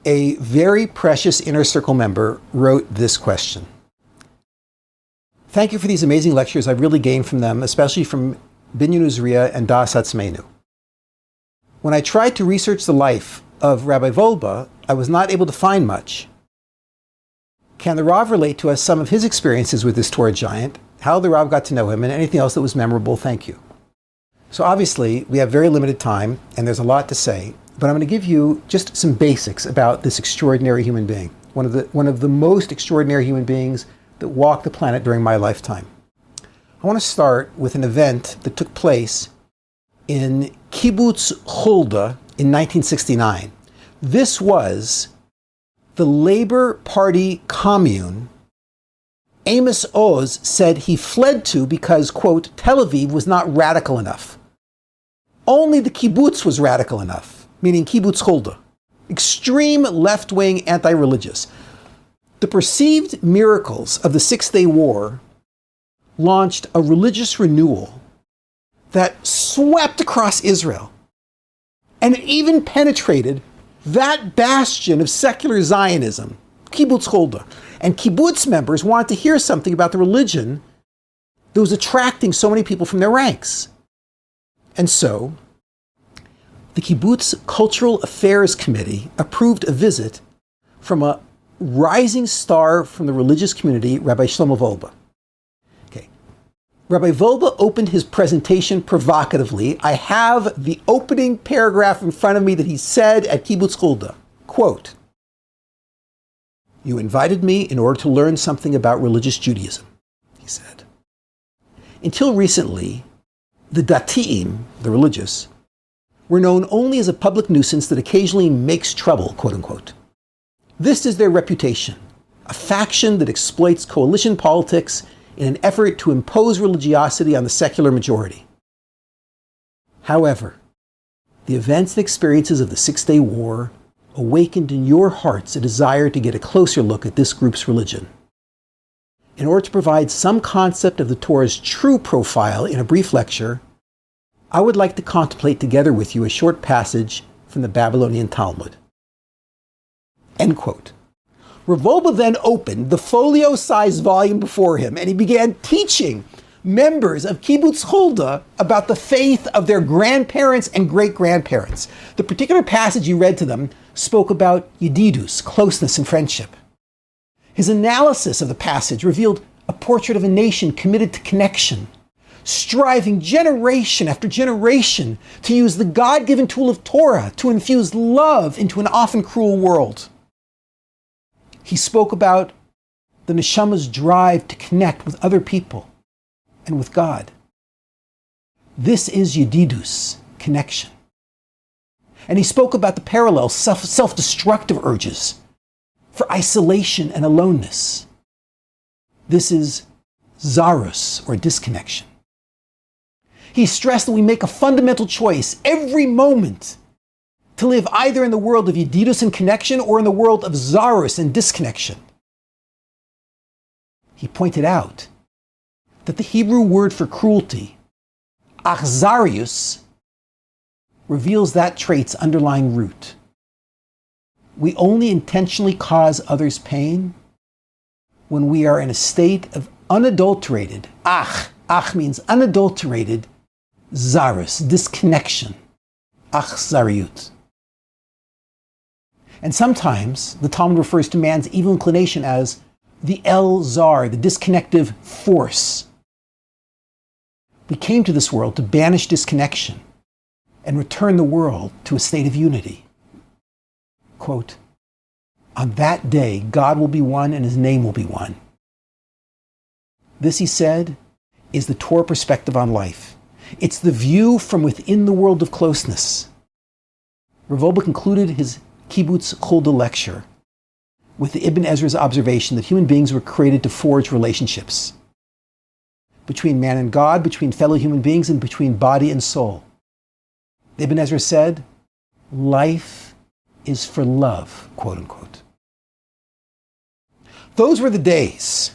A very precious Inner Circle member wrote this question. Thank you for these amazing lectures. I've really gained from them, especially from Binyan Uzriya and Das Atzmeinu. When I tried to research the life of Rabbi Wolbe, I was not able to find much. Can the Rav relate to us some of his experiences with this Torah giant, how the Rav got to know him, and anything else that was memorable? Thank you. So obviously, we have very limited time, and there's a lot to say, but I'm going to give you just some basics about this extraordinary human being, one of the most extraordinary human beings that walked the planet during my lifetime. I want to start with an event that took place in Kibbutz Hulda in 1969. This was the Labor Party commune Amos Oz said he fled to because, quote, Tel Aviv was not radical enough. Only the kibbutz was radical enough, meaning Kibbutz Hulda. Extreme left-wing anti-religious. The perceived miracles of the Six-Day War launched a religious renewal that swept across Israel and even penetrated that bastion of secular Zionism, Kibbutz Hulda. And kibbutz members wanted to hear something about the religion that was attracting so many people from their ranks. And so, the Kibbutz Cultural Affairs Committee approved a visit from a rising star from the religious community, Rabbi Shlomo Wolbe. Okay. Rabbi Wolbe opened his presentation provocatively. I have the opening paragraph in front of me that he said at Kibbutz Hulda. Quote, "You invited me in order to learn something about religious Judaism," he said. Until recently, the Dati'im, the religious, were known only as a public nuisance that occasionally makes trouble, quote unquote. This is their reputation, a faction that exploits coalition politics in an effort to impose religiosity on the secular majority. However, the events and experiences of the Six-Day War awakened in your hearts a desire to get a closer look at this group's religion. In order to provide some concept of the Torah's true profile in a brief lecture, I would like to contemplate together with you a short passage from the Babylonian Talmud. End quote. Rav Wolbe then opened the folio-sized volume before him and he began teaching members of Kibbutz Hulda about the faith of their grandparents and great-grandparents. The particular passage he read to them spoke about yedidus, closeness and friendship. His analysis of the passage revealed a portrait of a nation committed to connection, striving generation after generation to use the God-given tool of Torah to infuse love into an often cruel world. He spoke about the neshama's drive to connect with other people and with God. This is yedidus, connection. And he spoke about the parallel self-destructive urges for isolation and aloneness. This is zarus, or disconnection. He stressed that we make a fundamental choice every moment to live either in the world of yedidus and connection or in the world of zarus and disconnection. He pointed out that the Hebrew word for cruelty, achzarius, reveals that trait's underlying root. We only intentionally cause others pain when we are in a state of unadulterated, ach means unadulterated, zarus, disconnection, achzariut. And sometimes the Talmud refers to man's evil inclination as the el-zar, the disconnective force. We came to this world to banish disconnection and return the world to a state of unity. Quote, "On that day, God will be one and his name will be one." This, he said, is the Torah perspective on life. It's the view from within the world of closeness. Rav Wolbe concluded his Kibbutz Hulda lecture with the Ibn Ezra's observation that human beings were created to forge relationships between man and God, between fellow human beings, and between body and soul. Ibn Ezra said, life is for love, quote unquote. Those were the days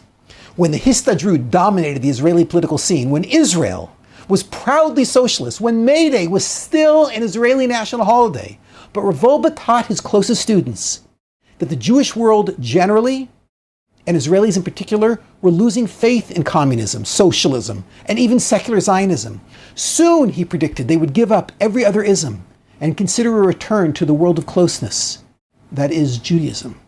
when the Histadrut dominated the Israeli political scene, when Israel was proudly socialist, when May Day was still an Israeli national holiday. But Rav Wolbe taught his closest students that the Jewish world generally, and Israelis in particular, were losing faith in communism, socialism, and even secular Zionism. Soon, he predicted, they would give up every other ism and consider a return to the world of closeness, that is, Judaism.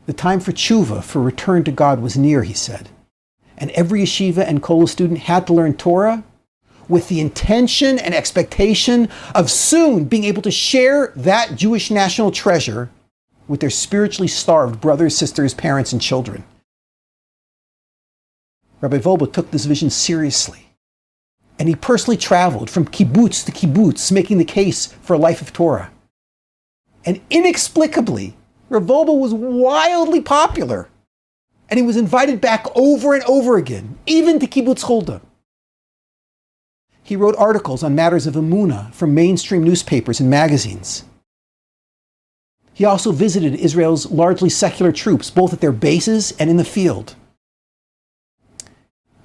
The time for tshuva, for return to God, was near, he said. And every yeshiva and kollel student had to learn Torah with the intention and expectation of soon being able to share that Jewish national treasure with their spiritually starved brothers, sisters, parents, and children. Rabbi Wolbe took this vision seriously, and he personally traveled from kibbutz to kibbutz, making the case for a life of Torah. And inexplicably, Rabbi Wolbe was wildly popular, and he was invited back over and over again, even to kibbutz Hulda. He wrote articles on matters of emunah for mainstream newspapers and magazines. He also visited Israel's largely secular troops, both at their bases and in the field.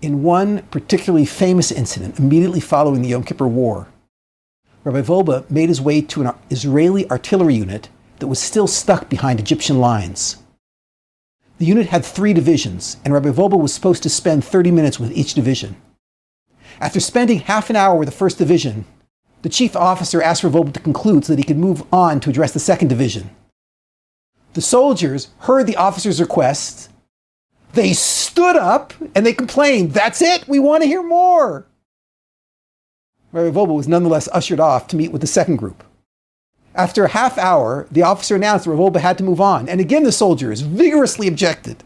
In one particularly famous incident, immediately following the Yom Kippur War, Rabbi Wolbe made his way to an Israeli artillery unit that was still stuck behind Egyptian lines. The unit had 3 divisions, and Rabbi Wolbe was supposed to spend 30 minutes with each division. After spending half an hour with the 1st division, the chief officer asked Rabbi Wolbe to conclude so that he could move on to address the 2nd division. The soldiers heard the officer's request. They stood up and they complained, "That's it, we want to hear more." Rabbi Wolbe was nonetheless ushered off to meet with the 2nd group. After a half hour, the officer announced that Rabbi Wolbe had to move on, and again the soldiers vigorously objected.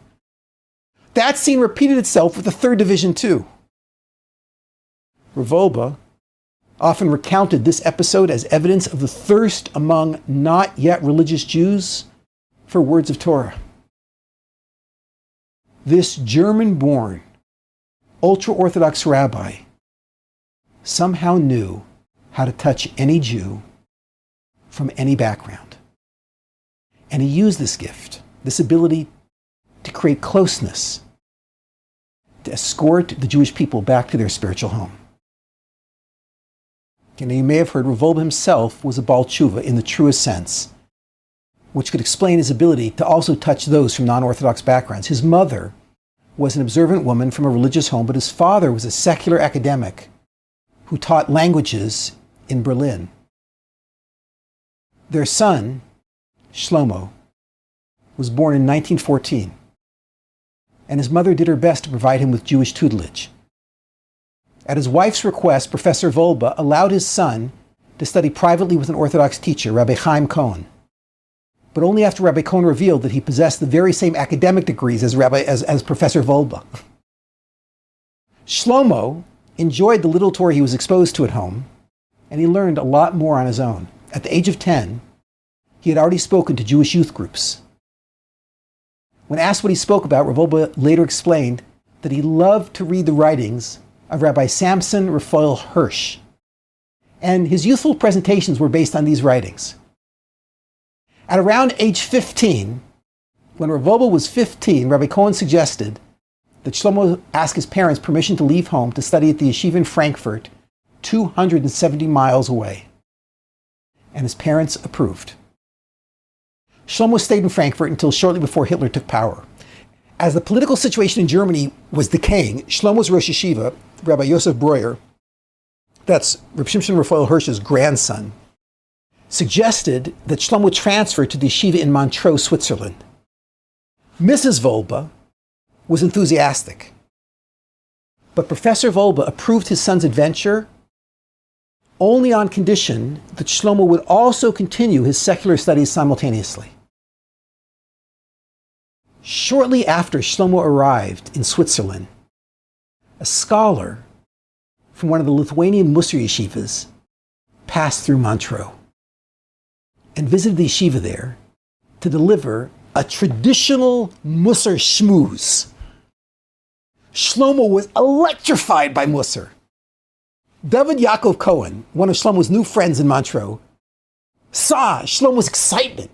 That scene repeated itself with the 3rd division too. Rabbi Wolbe often recounted this episode as evidence of the thirst among not yet religious Jews for words of Torah. This German-born, ultra-Orthodox rabbi somehow knew how to touch any Jew from any background. And he used this gift, this ability to create closeness, to escort the Jewish people back to their spiritual home. And you may have heard Rabbi Wolbe himself was a Baal Tshuva in the truest sense, which could explain his ability to also touch those from non-Orthodox backgrounds. His mother was an observant woman from a religious home, but his father was a secular academic who taught languages in Berlin. Their son, Shlomo, was born in 1914, and his mother did her best to provide him with Jewish tutelage. At his wife's request, Professor Wolbe allowed his son to study privately with an Orthodox teacher, Rabbi Chaim Cohen, but only after Rabbi Cohen revealed that he possessed the very same academic degrees as Professor Wolbe. Shlomo enjoyed the little Torah he was exposed to at home, and he learned a lot more on his own. At the age of 10, he had already spoken to Jewish youth groups. When asked what he spoke about, Rabbi Wolbe later explained that he loved to read the writings of Rabbi Samson Raphael Hirsch, and his youthful presentations were based on these writings. At around age 15, when Rabbi Wolbe was 15, Rabbi Cohen suggested that Shlomo ask his parents permission to leave home to study at the yeshiva in Frankfurt, 270 miles away. And his parents approved. Shlomo stayed in Frankfurt until shortly before Hitler took power. As the political situation in Germany was decaying, Shlomo's Rosh Yeshiva, Rabbi Yosef Breuer, that's Reb Shimshon Raphael Hirsch's grandson, suggested that Shlomo transfer to the yeshiva in Montreux, Switzerland. Mrs. Wolbe was enthusiastic, but Professor Wolbe approved his son's adventure only on condition that Shlomo would also continue his secular studies simultaneously. Shortly after Shlomo arrived in Switzerland, a scholar from one of the Lithuanian mussar yeshivas passed through Montreux and visited the yeshiva there to deliver a traditional mussar shmooze. Shlomo was electrified by mussar. David Yaakov Cohen, one of Shlomo's new friends in Montreux, saw Shlomo's excitement,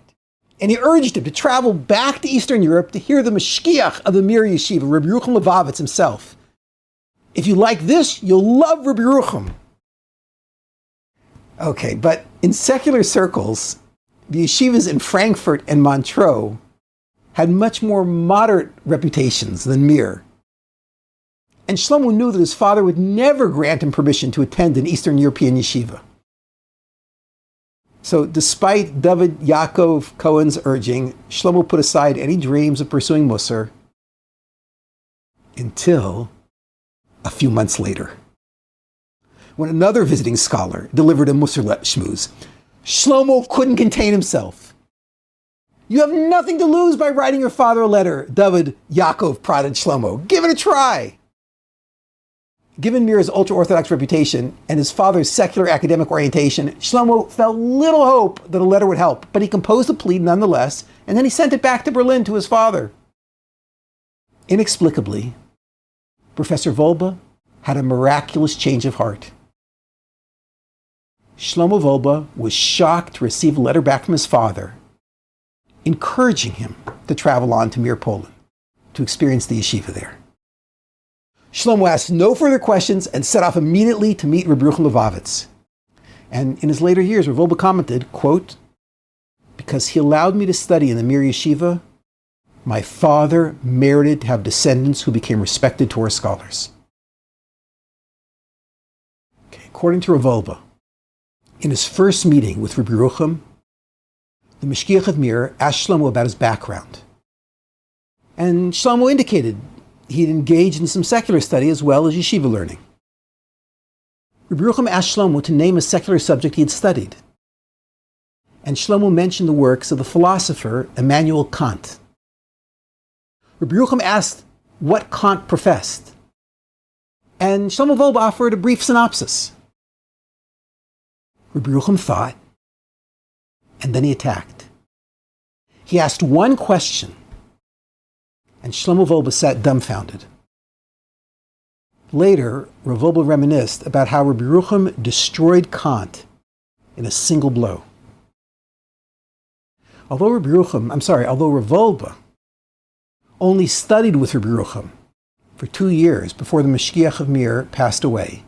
and he urged him to travel back to Eastern Europe to hear the mashgiach of the Mir Yeshiva, Rabbi Yerucham Levavitz himself. If you like this, you'll love Rabbi Yerucham. Okay, but in secular circles, the yeshivas in Frankfurt and Montreux had much more moderate reputations than Mir. And Shlomo knew that his father would never grant him permission to attend an Eastern European yeshiva. So despite David Yaakov Cohen's urging, Shlomo put aside any dreams of pursuing mussar until a few months later, when another visiting scholar delivered a mussar shmooze. Shlomo couldn't contain himself. "You have nothing to lose by writing your father a letter," David Yaakov prodded Shlomo. "Give it a try." Given Mir's ultra-Orthodox reputation and his father's secular academic orientation, Shlomo felt little hope that a letter would help, but he composed a plea nonetheless, and then he sent it back to Berlin to his father. Inexplicably, Professor Wolbe had a miraculous change of heart. Shlomo Wolbe was shocked to receive a letter back from his father, encouraging him to travel on to Mir, Poland, to experience the yeshiva there. Shlomo asked no further questions and set off immediately to meet Rabbi Lubavitz. And in his later years, Rabbi Wolbe commented, quote, "Because he allowed me to study in the Mir yeshiva, my father merited to have descendants who became respected Torah scholars." Okay, according to Rabbi Wolbe, in his first meeting with Rabbi Yerucham, the Mashgiach of Mir asked Shlomo about his background. And Shlomo indicated he'd engaged in some secular study as well as yeshiva learning. Rabbi Yerucham asked Shlomo to name a secular subject he had studied. And Shlomo mentioned the works of the philosopher Immanuel Kant. Rabbi Yerucham asked what Kant professed. And Shlomo Wolbe offered a brief synopsis. Rabbi Yerucham thought, and then he attacked. He asked one question, and Shlomo Wolbe sat dumbfounded. Later, Rav Wolbe reminisced about how Rabbi Yerucham destroyed Kant in a single blow. Although Rav Wolbe only studied with Rabbi Yerucham for 2 years before the Mashgiach of Mir passed away,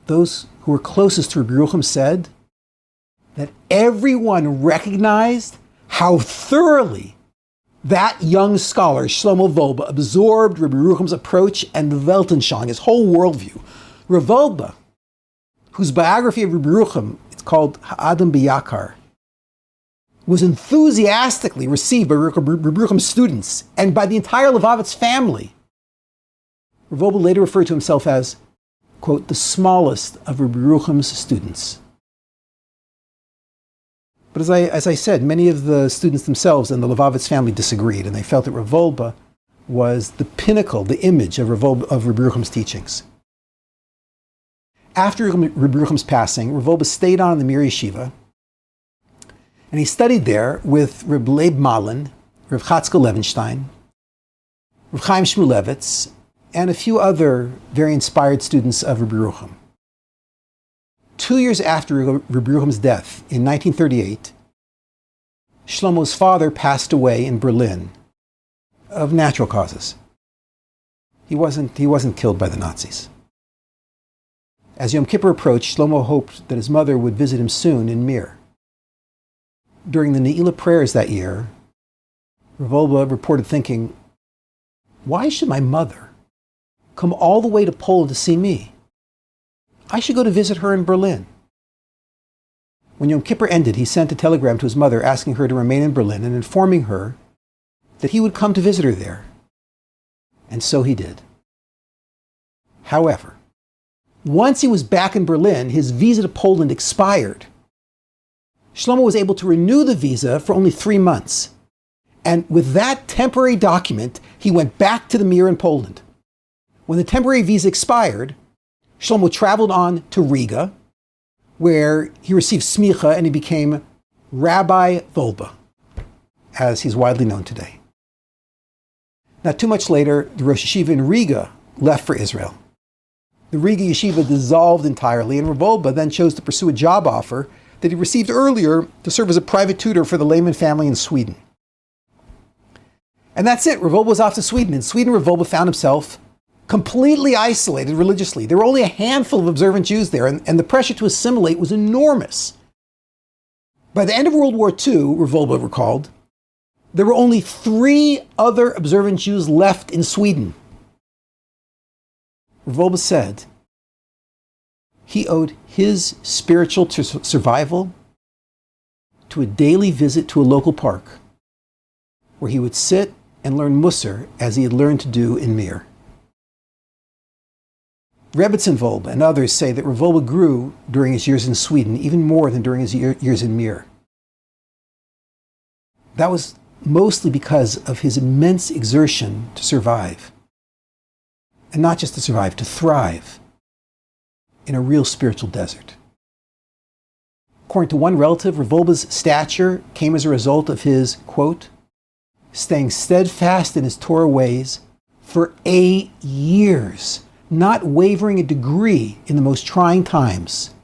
those who were closest to Rabbi Yerucham said that everyone recognized how thoroughly that young scholar, Shlomo Wolbe, absorbed Rabbi Yerucham's approach and Weltanschauung, his whole worldview. Rav Wolbe, whose biography of Rabbi Yerucham, it's called Ha'adam B'Yakar, was enthusiastically received by Rabbi Yerucham's students and by the entire Lubavitz family. Rav Wolbe later referred to himself as, quote, the smallest of Rabbi Yerucham's students. But as I said, many of the students themselves and the Lubavitz family disagreed, and they felt that Rav Wolbe was the pinnacle, the image of Rabbi Yerucham's teachings. After Rabbi Yerucham's passing, Rav Wolbe stayed on in the Mir Yeshiva, and he studied there with Reb Leib Malin, Rav Chatzkel Levenstein, Rav Chaim Shmulevitz, and a few other very inspired students of Rabbi Yerucham. 2 years after Rabbi Yerucham's death, in 1938, Shlomo's father passed away in Berlin of natural causes. He wasn't killed by the Nazis. As Yom Kippur approached, Shlomo hoped that his mother would visit him soon in Mir. During the Ne'ilah prayers that year, Rav Wolbe reported thinking, "Why should my mother come all the way to Poland to see me? I should go to visit her in Berlin." When Yom Kippur ended, he sent a telegram to his mother asking her to remain in Berlin and informing her that he would come to visit her there. And so he did. However, once he was back in Berlin, his visa to Poland expired. Shlomo was able to renew the visa for only 3 months. And with that temporary document, he went back to the Mir in Poland. When the temporary visa expired, Shlomo traveled on to Riga, where he received smicha and he became Rabbi Wolbe, as he's widely known today. Not too much later, the Rosh Yeshiva in Riga left for Israel. The Riga Yeshiva dissolved entirely, and Rav Wolbe then chose to pursue a job offer that he received earlier to serve as a private tutor for the Lehman family in Sweden. And that's it. Rav Wolbe was off to Sweden. In Sweden, Rav Wolbe found himself completely isolated religiously. There were only a handful of observant Jews there, and the pressure to assimilate was enormous. By the end of World War II, Wolbe recalled, there were only 3 other observant Jews left in Sweden. Wolbe said he owed his spiritual survival to a daily visit to a local park where he would sit and learn mussar as he had learned to do in Mir. Rebbe Wolbe and others say that Wolbe grew during his years in Sweden even more than during his years in Mir. That was mostly because of his immense exertion to survive. And not just to survive, to thrive in a real spiritual desert. According to one relative, Wolbe's stature came as a result of his, quote, staying steadfast in his Torah ways for 8 years, not wavering a degree in the most trying times,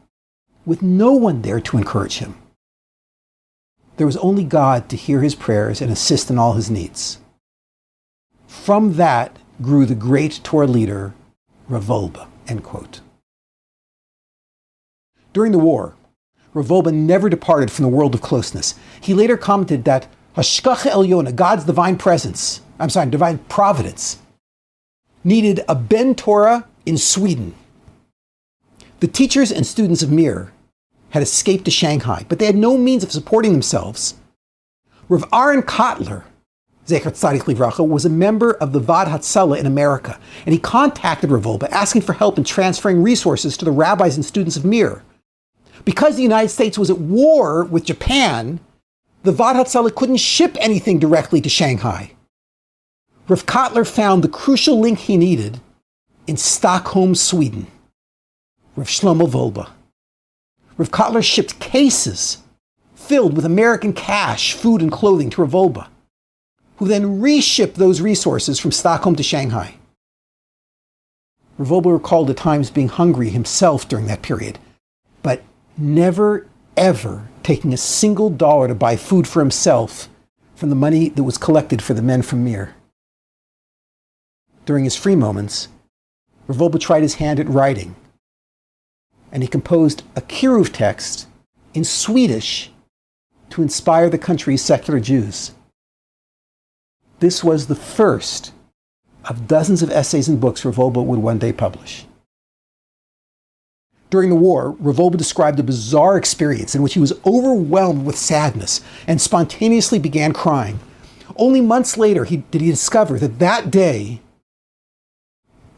with no one there to encourage him. There was only God to hear his prayers and assist in all his needs. From that grew the great Torah leader, Rabbi Wolbe, end quote. During the war, Rabbi Wolbe never departed from the world of closeness. He later commented that Hashkacha Elyona, God's divine providence, needed a Ben Torah in Sweden. The teachers and students of Mir had escaped to Shanghai, but they had no means of supporting themselves. Rav Aaron Kotler, Zecher Tzadik Livracha, was a member of the Vad Hatzalah in America, and he contacted Rav Wolbe asking for help in transferring resources to the rabbis and students of Mir. Because the United States was at war with Japan, the Vad Hatzalah couldn't ship anything directly to Shanghai. Rav Kotler found the crucial link he needed in Stockholm, Sweden. Rav Shlomo Wolbe. Rav Kotler shipped cases filled with American cash, food, and clothing to Rav Wolbe, who then reshipped those resources from Stockholm to Shanghai. Rav Wolbe recalled at times being hungry himself during that period, but never, ever taking a single dollar to buy food for himself from the money that was collected for the men from Mir. During his free moments, Rav Wolbe tried his hand at writing, and he composed a Kiruv text in Swedish to inspire the country's secular Jews. This was the first of dozens of essays and books Rav Wolbe would one day publish. During the war, Rav Wolbe described a bizarre experience in which he was overwhelmed with sadness and spontaneously began crying. Only months later did he discover that that day,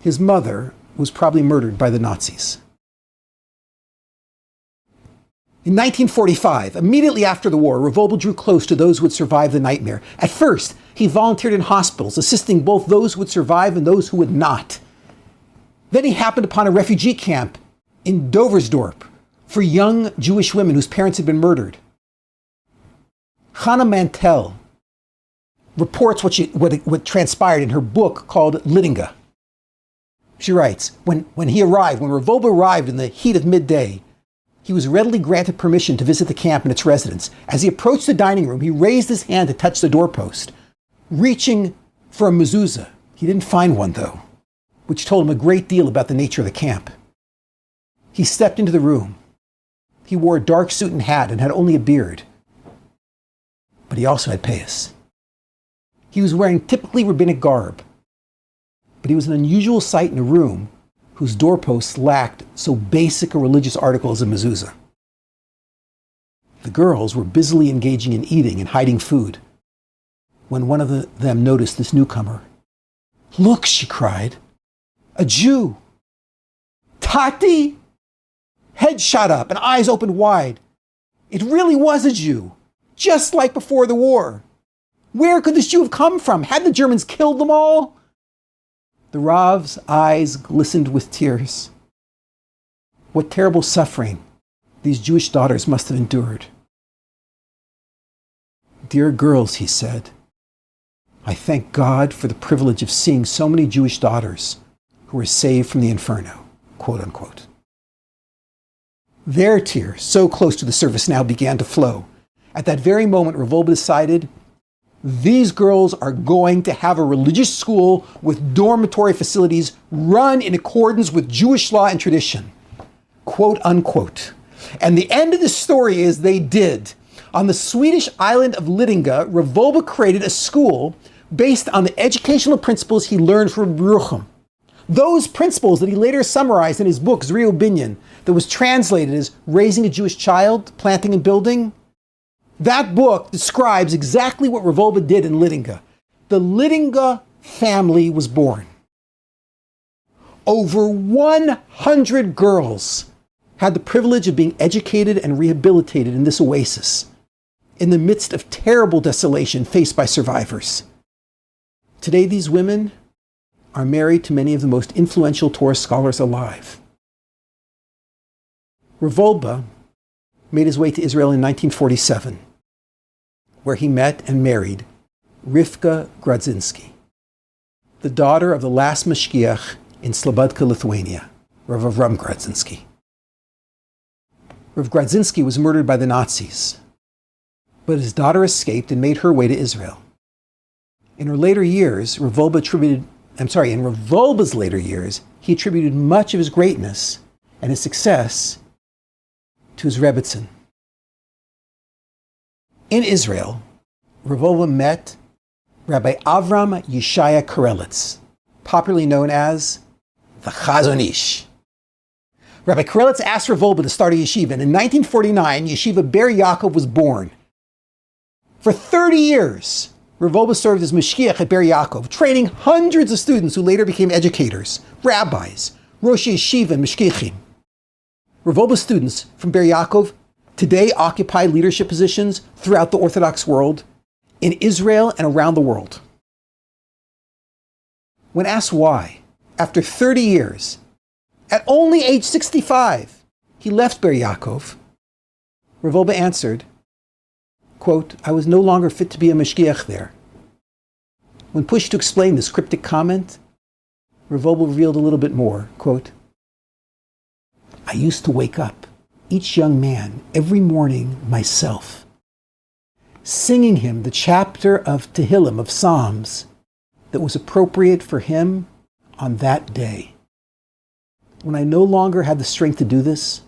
his mother was probably murdered by the Nazis. In 1945, immediately after the war, Rav Wolbe drew close to those who had survived the nightmare. At first, he volunteered in hospitals, assisting both those who would survive and those who would not. Then he happened upon a refugee camp in Doversdorp for young Jewish women whose parents had been murdered. Hannah Mantel reports what transpired in her book called Littinga. She writes, when Rav Wolbe arrived in the heat of midday, he was readily granted permission to visit the camp and its residents. As he approached the dining room, he raised his hand to touch the doorpost, reaching for a mezuzah. He didn't find one, though, which told him a great deal about the nature of the camp. He stepped into the room. He wore a dark suit and hat and had only a beard. But he also had payas. He was wearing typically rabbinic garb, but he was an unusual sight in a room whose doorposts lacked so basic a religious article as a mezuzah. The girls were busily engaging in eating and hiding food when one of them noticed this newcomer. "Look," she cried, "a Jew!" "Tati!" Head shot up and eyes opened wide. It really was a Jew, just like before the war. Where could this Jew have come from? Had the Germans killed them all? The Rav's eyes glistened with tears. What terrible suffering these Jewish daughters must have endured. "Dear girls," he said, "I thank God for the privilege of seeing so many Jewish daughters who were saved from the inferno," quote unquote. Their tears, so close to the surface now, began to flow. At that very moment, Rav Wolbe decided, these girls are going to have a religious school with dormitory facilities run in accordance with Jewish law and tradition, quote unquote. And the end of the story is they did. On the Swedish island of Lidingö, Rav Wolbe created a school based on the educational principles he learned from Yerucham. Those principles that he later summarized in his book, Zriu Binyan, that was translated as Raising a Jewish Child, Planting and Building. That book describes exactly what Rav Wolbe did in Lidingö. The Lidingö family was born. Over 100 girls had the privilege of being educated and rehabilitated in this oasis, in the midst of terrible desolation faced by survivors. Today, these women are married to many of the most influential Torah scholars alive. Rav Wolbe made his way to Israel in 1947, where he met and married Rivka Grodzinski, the daughter of the last Mashgiach in Slobodka, Lithuania, Rav Avram Grodzinski. Rav Grodzinski was murdered by the Nazis, but his daughter escaped and made her way to Israel. In Rav Wolbe's later years, he attributed much of his greatness and his success to his Rebbitzin. In Israel, Rav Wolbe met Rabbi Avram Yeshaya Karelitz, popularly known as the Chazon Ish. Rabbi Karelitz asked Rav Wolbe to start a yeshiva, and in 1949, Yeshiva Ber Yaakov was born. For 30 years, Rav Wolbe served as Mashgiach at Ber Yaakov, training hundreds of students who later became educators, rabbis, Rosh Yeshiva, and Mashgiachim. Rav Wolbe's students from Ber Yaakov today occupy leadership positions throughout the Orthodox world, in Israel and around the world. When asked why, after 30 years, at only age 65, he left Ber Yaakov, Rav Wolbe answered, quote, "I was no longer fit to be a mashgiach there." When pushed to explain this cryptic comment, Rav Wolbe revealed a little bit more, quote, "I used to wake up, each young man, every morning myself, singing him the chapter of Tehillim, of Psalms, that was appropriate for him on that day. When I no longer had the strength to do this,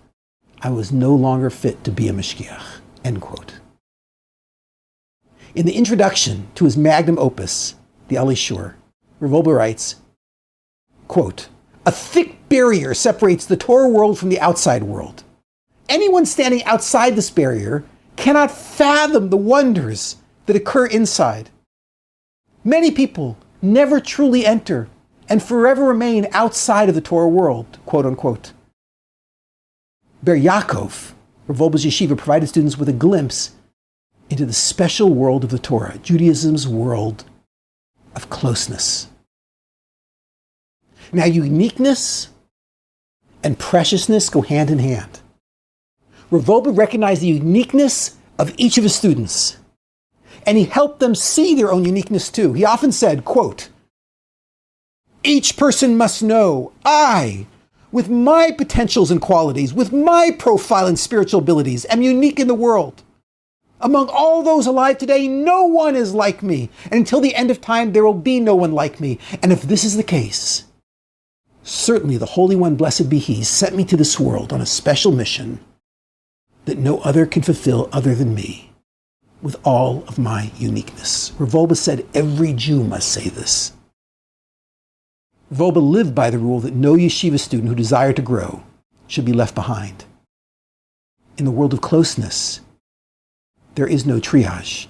I was no longer fit to be a mashgiach," end quote. In the introduction to his magnum opus, the Ali Shur, Rav Wolbe writes, quote, "A thick barrier separates the Torah world from the outside world. Anyone standing outside this barrier cannot fathom the wonders that occur inside. Many people never truly enter and forever remain outside of the Torah world," quote unquote. Ber Yaakov, Rav Wolbe's yeshiva, provided students with a glimpse into the special world of the Torah, Judaism's world of closeness. Now, uniqueness and preciousness go hand in hand. Rav Wolbe recognized the uniqueness of each of his students, and he helped them see their own uniqueness too. He often said, quote, "Each person must know, I, with my potentials and qualities, with my profile and spiritual abilities, am unique in the world. Among all those alive today, no one is like me, and until the end of time, there will be no one like me. And if this is the case, certainly the Holy One, blessed be He, sent me to this world on a special mission that no other can fulfill other than me, with all of my uniqueness." Rav Wolbe said every Jew must say this. Rav Wolbe lived by the rule that no yeshiva student who desired to grow should be left behind. In the world of closeness, there is no triage.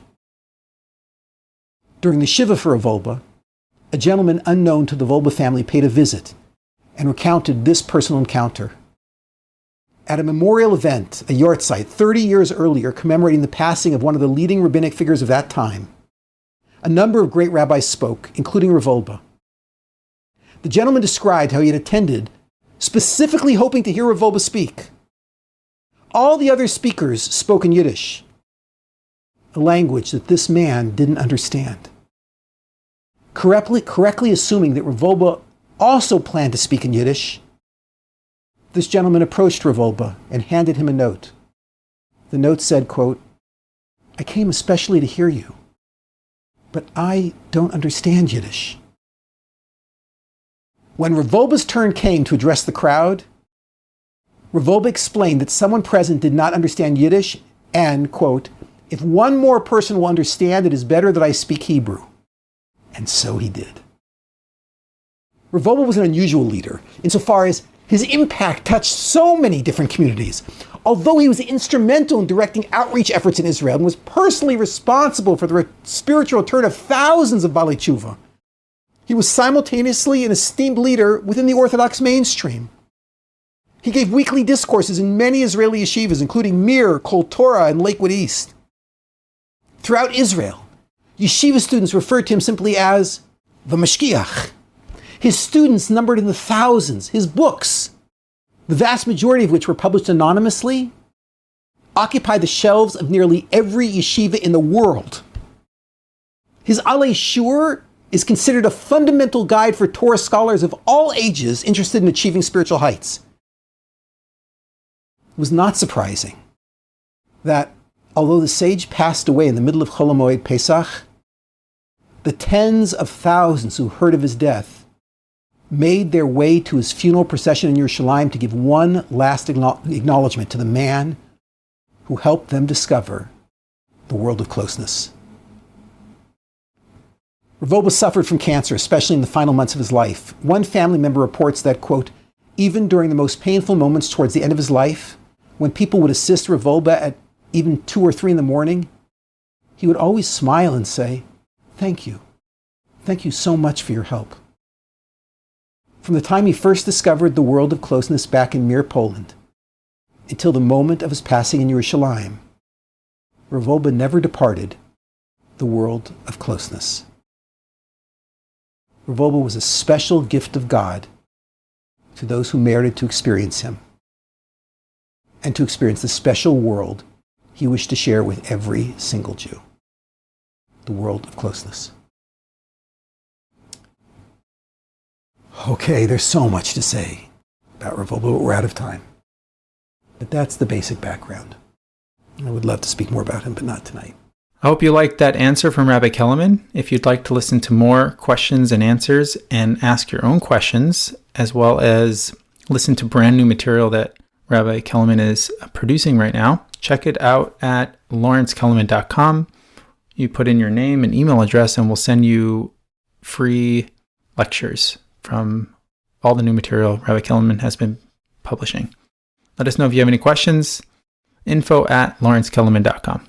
During the Shiva for Rav Wolbe, a gentleman unknown to the Wolbe family paid a visit and recounted this personal encounter. At a memorial event, a yortzeit, 30 years earlier, commemorating the passing of one of the leading rabbinic figures of that time, a number of great rabbis spoke, including Rav Wolbe. The gentleman described how he had attended, specifically hoping to hear Rav Wolbe speak. All the other speakers spoke in Yiddish, a language that this man didn't understand. Correctly assuming that Rav Wolbe also planned to speak in Yiddish, this gentleman approached Rav Wolbe and handed him a note. The note said, quote, "I came especially to hear you, but I don't understand Yiddish." When Rav Wolbe's turn came to address the crowd, Rav Wolbe explained that someone present did not understand Yiddish and, quote, If one more person will understand, it is better that I speak Hebrew. And so he did. Rav Wolbe was an unusual leader insofar as his impact touched so many different communities. Although he was instrumental in directing outreach efforts in Israel and was personally responsible for the spiritual return of thousands of Balei Tshuva, he was simultaneously an esteemed leader within the Orthodox mainstream. He gave weekly discourses in many Israeli yeshivas, including Mir, Kol Torah, and Lakewood East. Throughout Israel, yeshiva students referred to him simply as the Mashkiach. His students numbered in the thousands. His books, the vast majority of which were published anonymously, occupied the shelves of nearly every yeshiva in the world. His Alei Shur is considered a fundamental guide for Torah scholars of all ages interested in achieving spiritual heights. It was not surprising that, although the sage passed away in the middle of Chol HaMoed Pesach, the tens of thousands who heard of his death made their way to his funeral procession in Yerushalayim to give one last acknowledgement to the man who helped them discover the world of closeness. Rav Wolbe suffered from cancer, especially in the final months of his life. One family member reports that, quote, even during the most painful moments towards the end of his life, when people would assist Rav Wolbe at even 2 or 3 in the morning, he would always smile and say, thank you. Thank you so much for your help. From the time he first discovered the world of closeness back in Mir, Poland, until the moment of his passing in Yerushalayim, Rav Wolbe never departed the world of closeness. Rav Wolbe was a special gift of God to those who merited to experience him and to experience the special world he wished to share with every single Jew, the world of closeness. Okay, there's so much to say about Rav Wolbe, but we're out of time. But that's the basic background. I would love to speak more about him, but not tonight. I hope you liked that answer from Rabbi Kelemen. If you'd like to listen to more questions and answers and ask your own questions, as well as listen to brand new material that Rabbi Kelemen is producing right now, check it out at LawrenceKelemen.com. You put in your name and email address and we'll send you free lectures from all the new material Rabbi Kelemen has been publishing. Let us know if you have any questions. info@LawrenceKelemen.com.